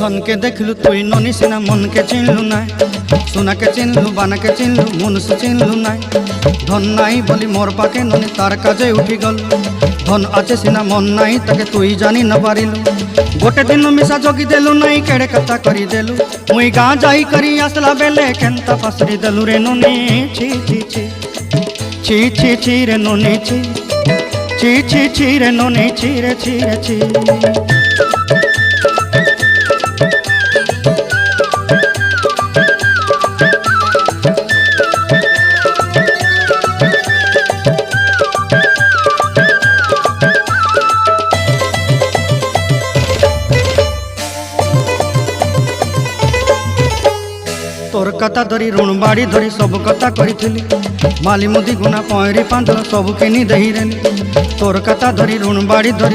धन के देखलु तुई ननी सिना मन के चिन्हलु ना सोना के चिन्हलु बाना के चिन्हलु मनुष्य चिन्हलु ना धन नाई बोली मोर पाके ननी तार काजे उठी गल धन आचे सिना मन नाई ताके तुई जानी न पारिलु गोटे दिन मिसा जगी देलु नाई केड़े कथा करी देलु मुई गाँ जाई करी आसला बेले केंता पासरी देलु रे ननी छी छी छी छी छी छी रे ननी छी छी छी छी रे ननी छी रे छी रे छी तोर कथा धरी ऋण बाड़ी धरी सब कथा करी माली मुदी गुना पहरी पांदर सब किनी दही रेली तोर कथा धरी ऋण बाड़ी धरी